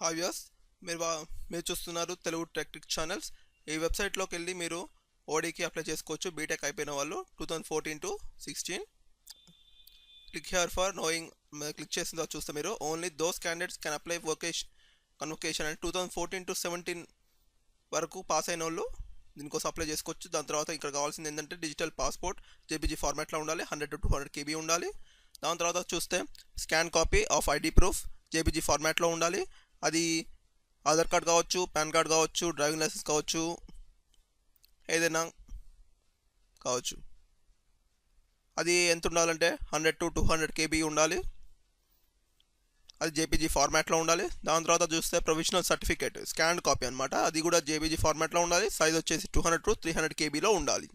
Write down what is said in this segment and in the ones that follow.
Hi viewers, మీరు చూస్తున్నారు Telugu technique channels. ఈ వెబ్సైట్లోకి వెళ్ళి మీరు ఓడీకి అప్లై చేసుకోవచ్చు. బీటెక్ అయిపోయిన వాళ్ళు 2014 to 16. Click here for knowing click చేసిన తర్వాత చూస్తే మీరు only those candidates can apply convocation అని 2014 to 17 వరకు పాస్ అయిన వాళ్ళు దీనికోసం అప్లై చేసుకోవచ్చు. దాని తర్వాత ఇక్కడ కావాల్సింది ఏంటంటే డిజిటల్ పాస్పోర్ట్ జేపీజీ ఫార్మాట్లో ఉండాలి, 100 to 200 KB ఉండాలి. దాని తర్వాత చూస్తే scan copy of ID proof JPG ఫార్మాట్లో ఉండాలి. అది ఆధార్ కార్డ్ కావచ్చు, పాన్ కార్డ్ కావచ్చు, డ్రైవింగ్ లైసెన్స్ కావచ్చు, ఏదైనా కావచ్చు. అది ఎంత ఉండాలంటే 100 to 200 KB ఉండాలి. అది జేపీజీ ఫార్మాట్లో ఉండాలి. దాని తర్వాత చూస్తే ప్రొవిజనల్ సర్టిఫికేట్ స్కాన్ కాపీ అనమాట, అది కూడా జేపీజీ ఫార్మాట్లో ఉండాలి. సైజ్ వచ్చేసి 200 to 300 KBలో ఉండాలి.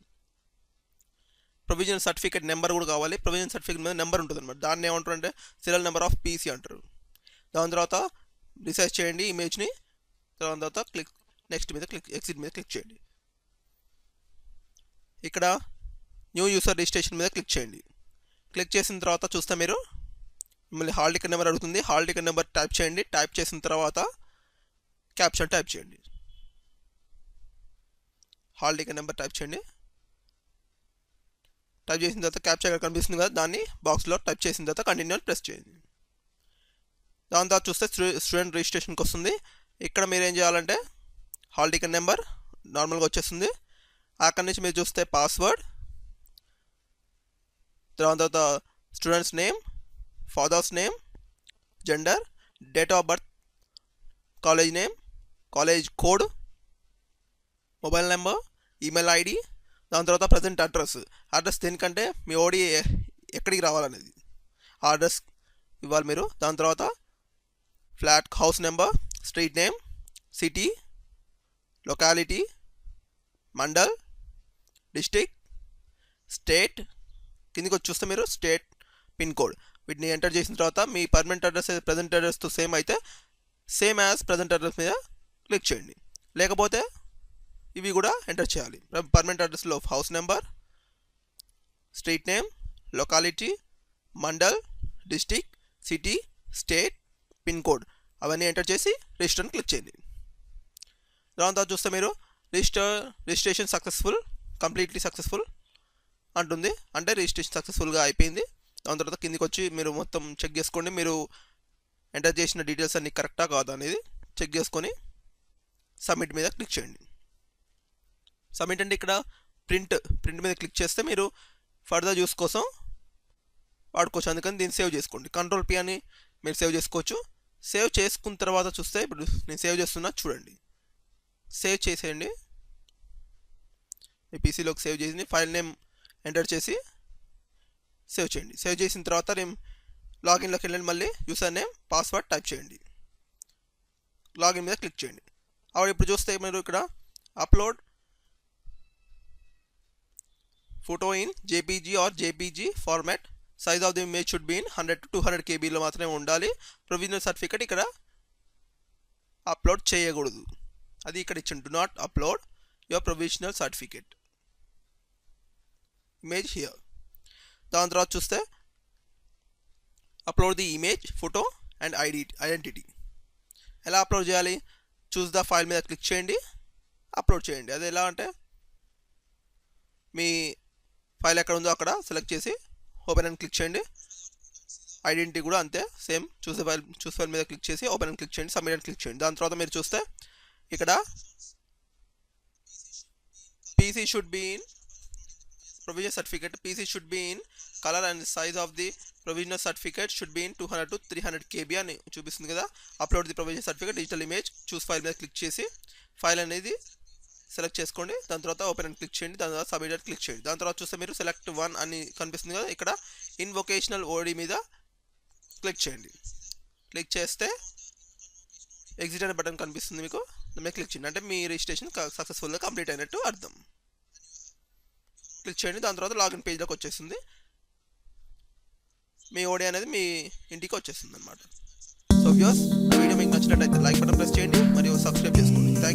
ప్రొవిజనల్ సర్టిఫికేట్ నెంబర్ కూడా కావాలి. ప్రొవిజనల్ సర్టిఫికేట్ మీద నెంబర్ ఉంటుంది అనమాట, దాన్ని ఏమంటారు అంటే సీరియల్ నెంబర్ ఆఫ్ పీసీ అంటారు. దాని తర్వాత రిసైజ్ చేయండి ఇమేజ్ని. దాని తర్వాత నెక్స్ట్ మీద ఎగ్జిట్ మీద క్లిక్ చేయండి. ఇక్కడ న్యూ యూజర్ రిజిస్ట్రేషన్ మీద క్లిక్ చేయండి. క్లిక్ చేసిన తర్వాత చూస్తే మీరు మిమ్మల్ని హాల్ టికెట్ నెంబర్ అడుగుతుంది. హాల్ టికెట్ నెంబర్ టైప్ చేయండి. టైప్ చేసిన తర్వాత క్యాప్షన్ టైప్ చేయండి. హాల్ టికెట్ నెంబర్ టైప్ చేయండి. టైప్ చేసిన తర్వాత క్యాప్చర్ ఇక్కడ కనిపిస్తుంది కదా, దాన్ని బాక్స్లో టైప్ చేసిన తర్వాత కంటిన్యూ ప్రెస్ చేయండి. దాని తర్వాత చూస్తే స్టూడెంట్ రిజిస్ట్రేషన్కి వస్తుంది. ఇక్కడ మీరు ఏం చేయాలంటే హాల్ టికెట్ నెంబర్ నార్మల్గా వచ్చేస్తుంది. అక్కడి నుంచి మీరు చూస్తే పాస్వర్డ్, దాని తర్వాత students name, father's name, gender, date of birth, college name, college code, mobile number, email ID, దాని తర్వాత ప్రజెంట్ అడ్రస్ దేనికంటే మీ ఓడి ఎక్కడికి రావాలనేది ఆ అడ్రస్ ఇవ్వాలి మీరు. దాని తర్వాత flat house number, street name, city, locality, mandal, district, state, కిందికి వచ్చి చూస్తే మీరు స్టేట్ పిన్ కోడ్ వీటిని ఎంటర్ చేసిన తర్వాత మీ పర్మనెంట్ అడ్రస్ ప్రజెంట్ అడ్రస్తో సేమ్ అయితే సేమ్ యాజ్ ప్రజెంట్ అడ్రస్ మీద క్లిక్ చేయండి. లేకపోతే ఇవి కూడా ఎంటర్ చేయాలి. పర్మనెంట్ అడ్రస్లో house number, street name, locality, mandal, district, city, state, pin code అవన్నీ ఎంటర్ చేసి రిజిస్టర్ని క్లిక్ చేయండి. దాని తర్వాత చూస్తే మీరు రిజిస్ట్రేషన్ సక్సెస్ఫుల్, కంప్లీట్లీ సక్సెస్ఫుల్ అంటుంది, అంటే రిజిస్ట్రేషన్ సక్సెస్ఫుల్గా అయిపోయింది. దాని తర్వాత కిందికి వచ్చి మీరు మొత్తం చెక్ చేసుకోండి, మీరు ఎంటర్ చేసిన డీటెయిల్స్ అన్నీ కరెక్టా కాదా అనేది చెక్ చేసుకొని సబ్మిట్ మీద క్లిక్ చేయండి. సబ్మిట్ అంటే ఇక్కడ ప్రింట్ మీద క్లిక్ చేస్తే మీరు ఫర్దర్ యూస్ కోసం వాడుకోవచ్చు. అందుకని దీన్ని సేవ్ చేసుకోండి. Ctrl+P అని మీరు సేవ్ చేసుకోవచ్చు. సేవ్ చేసుకున్న తర్వాత చూస్తే ఇప్పుడు నేను సేవ్ చేస్తున్నా చూడండి. సేవ్ చేసేయండి. మీ పీసీలోకి సేవ్ చేసి ఫైల్ నేమ్ ఎంటర్ చేసి సేవ్ చేయండి. సేవ్ చేసిన తర్వాత నేను లాగిన్లోకి వెళ్ళండి. మళ్ళీ యూజర్ నేమ్, పాస్వర్డ్ టైప్ చేయండి. లాగిన్ మీద క్లిక్ చేయండి. అప్పుడు ఇప్పుడు చూస్తే మీరు ఇక్కడ upload photo in JPG or JPG format, size of the image should be in 100 to 200 KBలో మాత్రమే ఉండాలి. ప్రొవిజనల్ సర్టిఫికేట్ ఇక్కడ అప్లోడ్ చేయకూడదు, అది ఇక్కడ ఇచ్చింది. Do not upload your provisional certificate image here. దాని తర్వాత చూస్తే upload the image, photo and identity. ఎలా అప్లోడ్ చేయాలి? చూస్ ద ఫైల్ మీద క్లిక్ చేయండి, అప్లోడ్ చేయండి. అది ఎలా అంటే మీ ఫైల్ ఎక్కడ ఉందో అక్కడ సెలెక్ట్ చేసి ఓపెన్ అని క్లిక్ చేయండి. ఐడెంటిటీ కూడా అంతే సేమ్, చూస్ ఫైల్ మీద క్లిక్ చేసి ఓపెన్ అని క్లిక్ చేయండి, సబ్మిట్ అని క్లిక్ చేయండి. దాని తర్వాత మీరు చూస్తే ఇక్కడ PC should be in provisional certificate, PC should be in colour and size of the provisional certificate should be in 200 to 300 KB అని చూపిస్తుంది కదా. Upload the provisional certificate digital image, choose file మీద క్లిక్ చేసి file అనేది select చేసుకోండి. దాని తర్వాత open అని క్లిక్ చేయండి. దాని తర్వాత సబ్మిట్ అని క్లిక్ చేయండి. దాని తర్వాత చూస్తే మీరు సెలెక్ట్ 1 అని కనిపిస్తుంది కదా, ఇక్కడ ఇన్వొకేషనల్ ఓడి మీద క్లిక్ చేయండి. క్లిక్ చేస్తే ఎగ్జిట్ అనే బటన్ కనిపిస్తుంది మీకు, దాని మీద క్లిక్ చేయండి. అంటే మీ రిజిస్ట్రేషన్ సక్సెస్ఫుల్గా కంప్లీట్ అయినట్టు అర్థం. క్లిక్ చేయండి. దాని తర్వాత లాగిన్ పేజ్లోకి వచ్చేస్తుంది. మీ ఓడి అనేది మీ ఇంటికి వచ్చేస్తుంది అనమాట. సో వ్యూయర్స్, ఈ వీడియో మీకు నచ్చినట్లయితే లైక్ బటన్ ప్రెస్ చేయండి మరియు సబ్స్క్రైబ్ చేసుకోండి. Thank you.